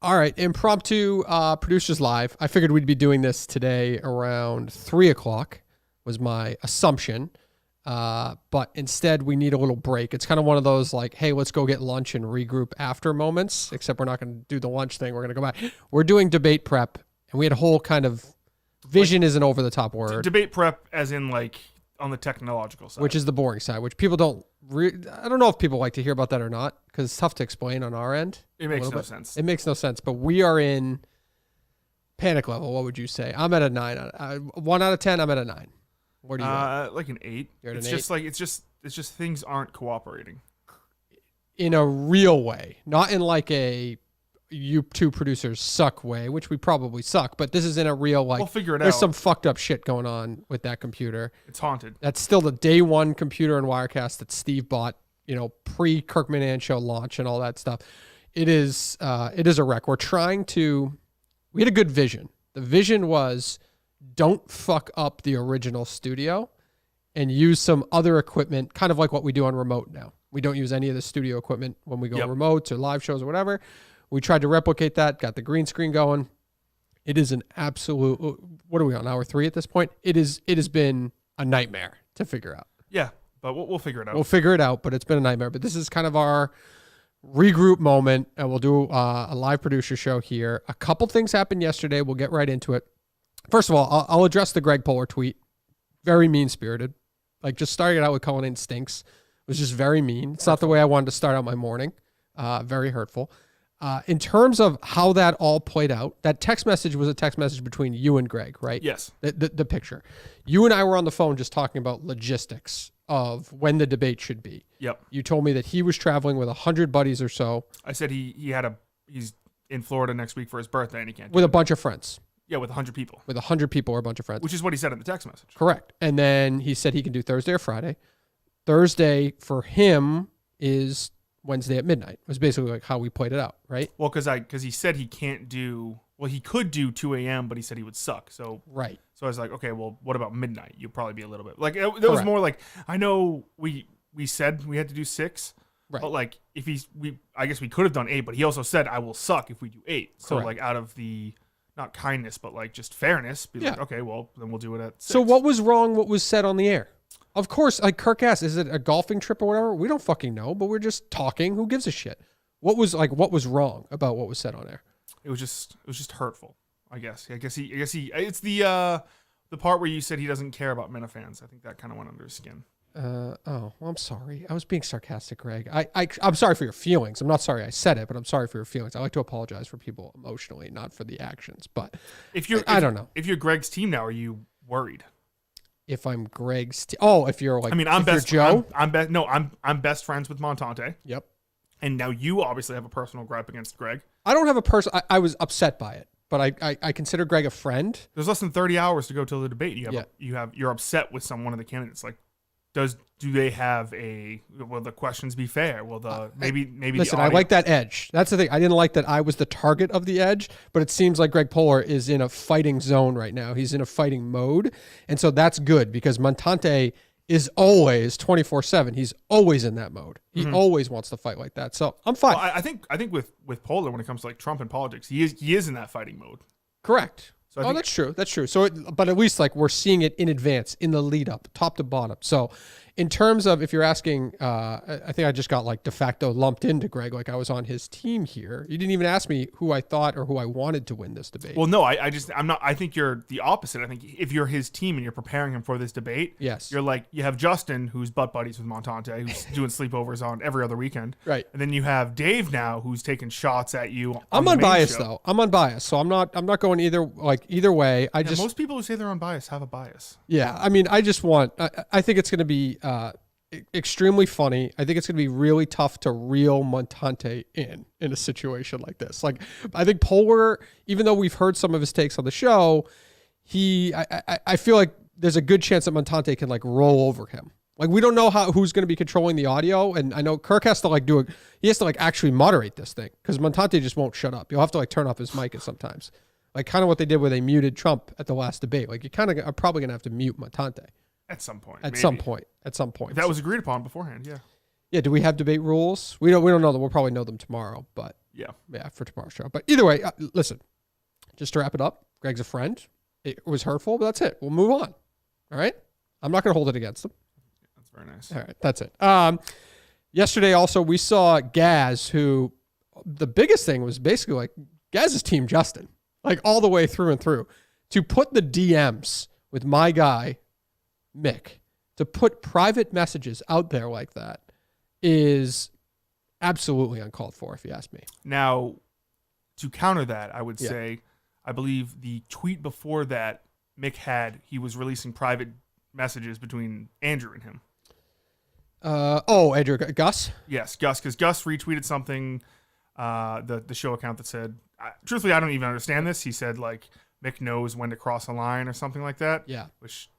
All right, impromptu producers live. I figured we'd be doing this today around 3:00 was my assumption. But instead we need a little break. It's kind of one of those like, hey, let's go get lunch and regroup after moments, except we're not going to do the lunch thing. We're going to go back. We're doing debate prep, and we had a whole kind of vision is an over the top word. Debate prep as in like on the technological side. Which is the boring side, which people don't I don't know if people like to hear about that or not, because it's tough to explain on our end. It makes no sense. It makes no sense, but we are in panic level. What would you say? I'm at a 9. 1 out of 10, I'm at a 9. Where do you at? Like an 8. You're at it's an just 8? like it's just things aren't cooperating. In a real way, not in like a you two producers suck way, which we probably suck, but this is in a real like We'll figure it there's out. some fucked up shit going on with that computer. It's haunted. That's still the day one computer and Wirecast that Steve bought, pre Kirkman and Show launch and all that stuff. It is a wreck. We had a good vision. The vision was don't fuck up the original studio and use some other equipment, kind of like what we do on remote now. We don't use any of the studio equipment when we go remotes or live shows or whatever. We tried to replicate that, got the green screen going. It is an absolute, what are we on, hour 3 at this point? It has been a nightmare to figure out. Yeah, but we'll figure it out. We'll figure it out, but it's been a nightmare. But this is kind of our regroup moment, and we'll do a live producer show here. A couple things happened yesterday. We'll get right into it. First of all, I'll address the Greg Poehler tweet. Very mean-spirited. Like, just starting it out with Cullinane stinks was just very mean. It's not the way I wanted to start out my morning. Very hurtful. In terms of how that all played out, that text message was a text message between you and Greg, right? Yes. The picture. You and I were on the phone just talking about logistics of when the debate should be. Yep. You told me that he was traveling with 100 buddies or so. I said he's in Florida next week for his birthday and he can't. With a bunch of friends. Yeah, with 100 people. With 100 people or a bunch of friends. Which is what he said in the text message. Correct. And then he said he can do Thursday or Friday. Thursday for him is Wednesday at midnight. It was basically like how we played it out, right? Well, because he said he can't do. Well, he could do 2 a.m., but he said he would suck. So right. So I was like, okay, well, what about midnight? You'll probably be a little bit like it was more like I know we said we had to do 6, right? But like I guess we could have done 8, but he also said I will suck if we do 8. So Correct. like out of the not kindness, but like just fairness, be like, okay, well then we'll do it at 6. So what was wrong? What was said on the air? Of course, like Kirk asked, is it a golfing trip or whatever? We don't fucking know, but we're just talking. Who gives a shit? What was wrong about what was said on air? It was just hurtful, I guess. It's the part where you said he doesn't care about Minifans. I think that kind of went under his skin. Well, I'm sorry. I was being sarcastic, Greg. I'm sorry for your feelings. I'm not sorry I said it, but I'm sorry for your feelings. I like to apologize for people emotionally, not for the actions. But I don't know. If you're Greg's team now, are you worried? If I'm Greg's if you're like, I mean, I'm best. Joe. I'm best friends with Montante. Yep. And now you obviously have a personal gripe against Greg. I don't have a I was upset by it, but I consider Greg a friend. There's less than 30 hours to go till the debate. You're upset with one of the candidates. Like, do they have will the questions be fair? Will the maybe listen, I like that edge. That's the thing. I didn't like that I was the target of the edge, but it seems like Greg Poehler is in a fighting zone right now. He's in a fighting mode. And so that's good because Montante is always 24/7. He's always in that mode. He always wants to fight like that. So I'm fine. Well, I think with Poehler, when it comes to like Trump and politics, he is in that fighting mode. Correct. So that's true. That's true. So, but at least like we're seeing it in advance, in the lead up, top to bottom. So, in terms of if you're asking, I think I just got like de facto lumped into Greg, like I was on his team here. You didn't even ask me who I thought or who I wanted to win this debate. Well, no, I'm not. I think you're the opposite. I think if you're his team and you're preparing him for this debate, yes, you're like you have Justin, who's butt buddies with Montante, who's doing sleepovers on every other weekend, right? And then you have Dave now, who's taking shots at you. I'm unbiased though. I'm unbiased, so I'm not going either way. Most people who say they're unbiased have a bias. Yeah, I mean, I just want. I think it's going to be extremely funny. I think it's going to be really tough to reel Montante in a situation like this. Like, I think Poehler, even though we've heard some of his takes on the show, I feel like there's a good chance that Montante can like roll over him. Like, we don't know who's going to be controlling the audio, and I know Kirk has to like he has to like actually moderate this thing because Montante just won't shut up. You'll have to like turn off his mic at sometimes. Like kind of what they did where they muted Trump at the last debate. Like you kind of are probably going to have to mute Montante. At some point. At some point. If that was agreed upon beforehand, yeah. Yeah, do we have debate rules? We don't know them. We'll probably know them tomorrow, but Yeah, for tomorrow's show. But either way, listen, just to wrap it up, Greg's a friend. It was hurtful, but that's it. We'll move on. All right? I'm not going to hold it against him. That's very nice. All right, that's it. Yesterday also, we saw Gaz, who the biggest thing was basically like Gaz is Team Justin, like all the way through and through. To put the DMs with my guy, Mick, to put private messages out there like that is absolutely uncalled for, if you ask me. Now, to counter that, I would say, I believe the tweet before that Mick had, he was releasing private messages between Andrew and him. Andrew, Gus? Yes, Gus, because Gus retweeted something, the show account that said, truthfully, I don't even understand this. He said, like, Mick knows when to cross a line or something like that. Yeah. Which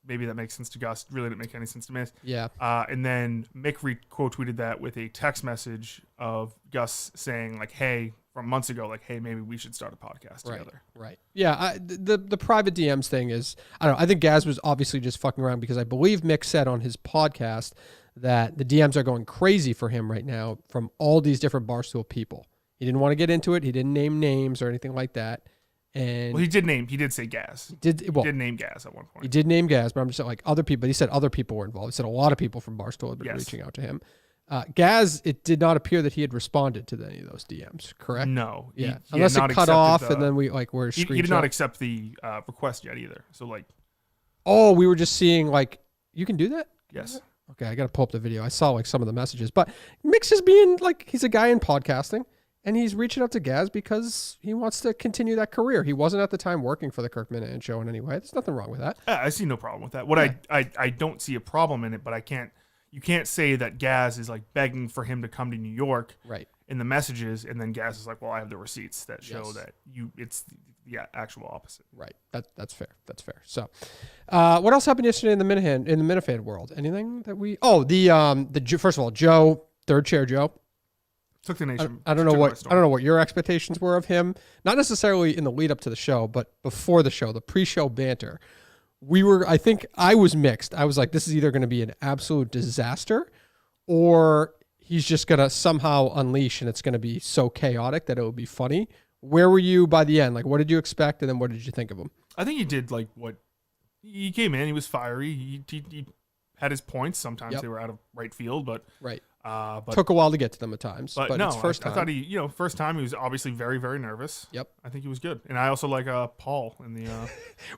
maybe that makes sense to Gus. Really didn't make any sense to me. Yeah. And then Mick quote tweeted that with a text message of Gus saying, like, hey, from months ago, like, hey, maybe we should start a podcast together. Right. Yeah. The private DMs thing is, I don't know. I think Gaz was obviously just fucking around because I believe Mick said on his podcast that the DMs are going crazy for him right now from all these different Barstool people. He didn't want to get into it. He didn't name names or anything like that. And well, he did say Gaz. He did name Gaz at one point. He did name Gaz, but I'm just saying, like, other people. He said other people were involved. He said a lot of people from Barstool had been reaching out to him. Gaz, it did not appear that he had responded to any of those DMs, correct? No. Yeah. Unless it cut off and then we, like, were screenshot. He did not accept the request yet either. So, like. Oh, we were just seeing, like, you can do that? Yes. Okay, I got to pull up the video. I saw, like, some of the messages. But Mick's is being, like, he's a guy in podcasting. And he's reaching out to Gaz because he wants to continue that career. He wasn't at the time working for the Kirk Minahan show in any way. There's nothing wrong with that. I see no problem with that. What I don't see a problem in it, but you can't say that Gaz is like begging for him to come to New York in the messages, and then Gaz is like, well, I have the receipts that show that it's the actual opposite. Right. That's fair. That's fair. So, what else happened yesterday in the Minifan world? Anything that first of all, Joe, third chair Joe. Took the nation. I don't know what your expectations were of him. Not necessarily in the lead up to the show, but before the show, the pre-show banter. I think I was mixed. I was like, this is either going to be an absolute disaster, or he's just going to somehow unleash, and it's going to be so chaotic that it will be funny. Where were you by the end? Like, what did you expect, and then what did you think of him? I think he did like what he came in. He was fiery. He had his points. Sometimes they were out of right field, but but took a while to get to them at times. But no, it's first time. I thought first time he was obviously very, very nervous. Yep. I think he was good. And I also like Paul in the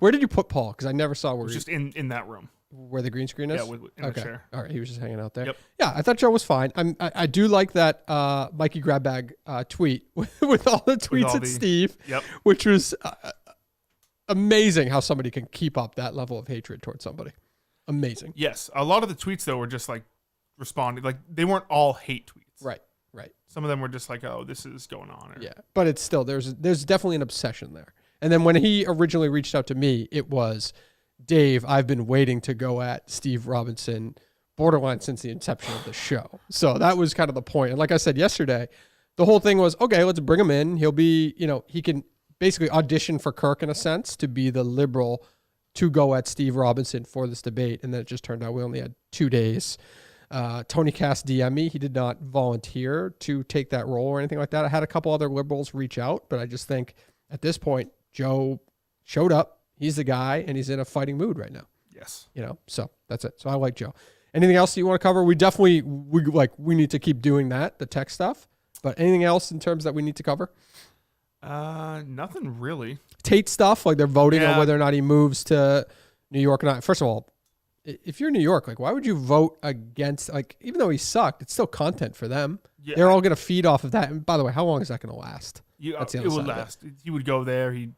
Where did you put Paul? Because I never saw where he was just in that room. Where the green screen is? Yeah, in the chair. All right, he was just hanging out there. Yep. Yeah, I thought Joe was fine. I do like that Mikey Grabbag tweet with all the tweets at Steve, which was amazing how somebody can keep up that level of hatred towards somebody. Amazing. Yes. A lot of the tweets, though, were just like responding. Like, they weren't all hate tweets. Right. Some of them were just like, oh, this is going on. Yeah. But it's still, there's definitely an obsession there. And then when he originally reached out to me, it was, Dave, I've been waiting to go at Steve Robinson borderline since the inception of the show. So that was kind of the point. And like I said yesterday, the whole thing was, okay, let's bring him in. He'll be, he can basically audition for Kirk in a sense to be the liberal to go at Steve Robinson for this debate. And then it just turned out we only had 2 days. Tony Cass DM me. He did not volunteer to take that role or anything like that. I had a couple other liberals reach out, but I just think at this point, Joe showed up. He's the guy, and he's in a fighting mood right now. Yes. So that's it. So I like Joe. Anything else you want to cover? We need to keep doing that, the tech stuff. But anything else in terms that we need to cover? Nothing really. Tate stuff, like they're voting on whether or not he moves to New York or not. First of all, if you're New York, like, why would you vote against, like, even though he sucked, it's still content for them. Yeah. They're all going to feed off of that. And by the way, how long is that going to last? It would last. He would go there. He'd,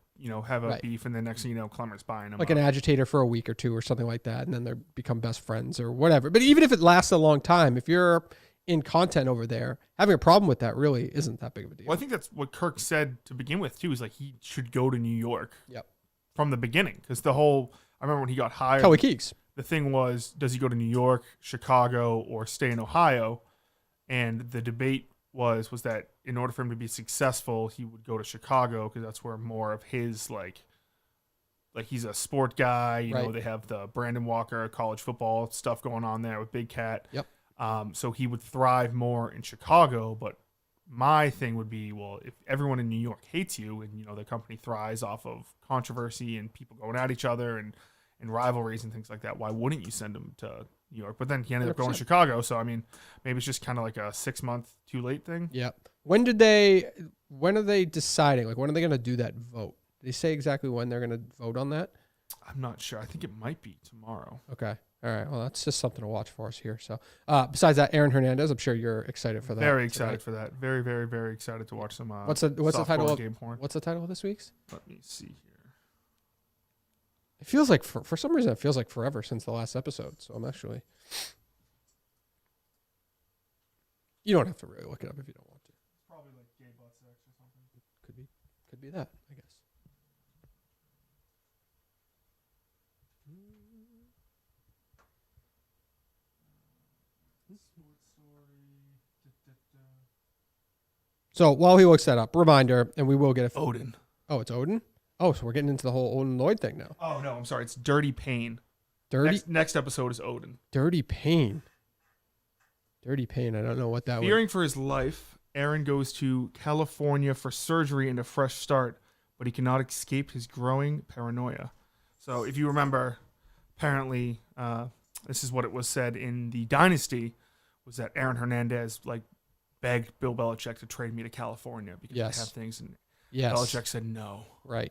have a beef, and then next thing you know, Clemmer's buying him. Like an agitator for a week or two or something like that. And then they become best friends or whatever. But even if it lasts a long time, if you're in content over there, having a problem with that really isn't that big of a deal. Well, I think that's what Kirk said to begin with, too, is like he should go to New York from the beginning. Because I remember when he got hired. Kelly Keegs. The thing was, does he go to New York, Chicago, or stay in Ohio? And the debate was that in order for him to be successful, he would go to Chicago because that's where more of his, like he's a sport guy. You know, they have the Brandon Walker college football stuff going on there with Big Cat. Yep. So he would thrive more in Chicago, but my thing would be, well, if everyone in New York hates you and, the company thrives off of controversy and people going at each other and rivalries and things like that, why wouldn't you send him to New York? But then he ended up going to Chicago. So, I mean, maybe it's just kind of like a 6 month too late thing. Yeah. When are they deciding? Like, when are they going to do that vote? Did they say exactly when they're going to vote on that? I'm not sure. I think it might be tomorrow. Okay. All right. Well, that's just something to watch for us here. So, besides that, Aaron Hernandez, I'm sure you're excited for that. Very excited for that. Very, very, very excited to watch some. What's the title of game porn? What's the title of this week's? Let me see here. It feels like for some reason it feels like forever since the last episode. So I'm actually. You don't have to really look it up if you don't want to. It's probably like gay butt sex or something. Could be that, I guess. So while he looks that up, reminder, and we will get a Odin. Oh, it's Odin? Oh, so we're getting into the whole Odin Lloyd thing now. Oh no, I'm sorry. It's Dirty Pain. Next episode is Odin. Dirty Pain. Dirty Pain. I don't know what that was. Fearing for his life, Aaron goes to California for surgery and a fresh start, but he cannot escape his growing paranoia. So if you remember, apparently, this is what it was said in the Dynasty, was that Aaron Hernandez begged Bill Belichick to trade me to California because they have things, and Belichick said no. Right.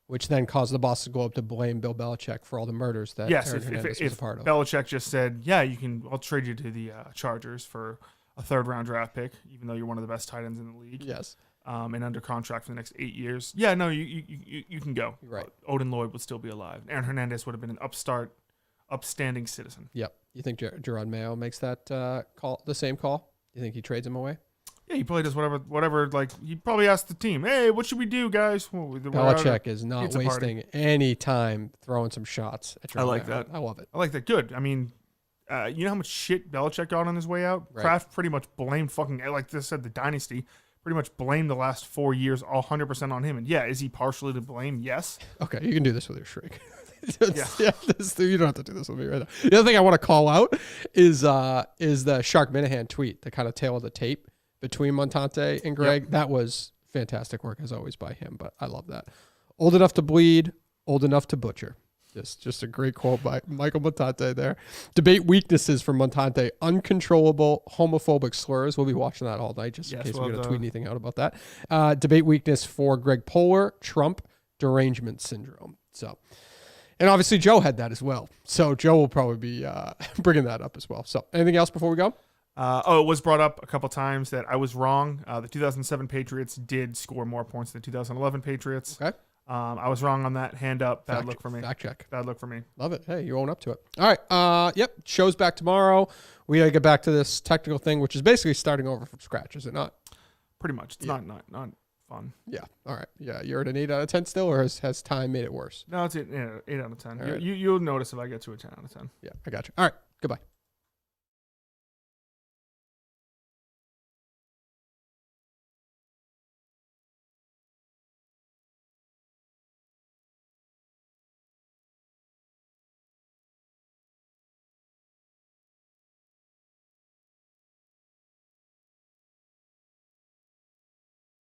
Which then caused the boss to go up to blame Bill Belichick for all the murders that Aaron Hernandez was a part of. Belichick just said, yeah, I'll trade you to the Chargers for a 3rd round draft pick, even though you're one of the best tight ends in the league. Yes. And under contract for the next 8 years. Yeah, no, you can go. Right. Odin Lloyd would still be alive. Aaron Hernandez would have been an upstanding citizen. Yep. You think Gerard Mayo makes that call, the same call? You think he trades him away? Yeah, he probably does whatever. He probably asks the team, "Hey, what should we do, guys?" Belichick is not wasting any time throwing some shots at Gerard I like Mayo. that. I love it. I like that. Good. I mean, you know how much shit Belichick got on his way out? Right. Kraft pretty much blamed like this said, the Dynasty pretty much blamed the last 4 years 100% on him. And yeah, is he partially to blame? Yes. Okay, you can do this with your shrink. You don't have to do this with me right now. The other thing I want to call out is the Shark Minahan tweet, the kind of tale of the tape between Montante and Greg. Yep. That was fantastic work as always by him, but I love that. Old enough to bleed, old enough to butcher. Just a great quote by Michael Montante there. Debate weaknesses for Montante. Uncontrollable homophobic slurs. We'll be watching that all night just in case we're going to tweet anything out about that. Debate weakness for Greg Poehler. Trump derangement syndrome. So, and obviously Joe had that as well. So Joe will probably be bringing that up as well. So anything else before we go? It was brought up a couple times that I was wrong. The 2007 Patriots did score more points than the 2011 Patriots. Okay. I was wrong on that. Hand up. Bad look for me. Fact check. Bad look for me. Love it. Hey, you own up to it. All right. Yep. Show's back tomorrow. We got to get back to this technical thing, which is basically starting over from scratch, is it not? Pretty much. It's not fun. Yeah. All right. Yeah. You're at an 8 out of 10 still, or has time made it worse? No, it's 8 out of 10. Right. You'll notice if I get to a 10 out of 10. Yeah. I got you. All right. Goodbye.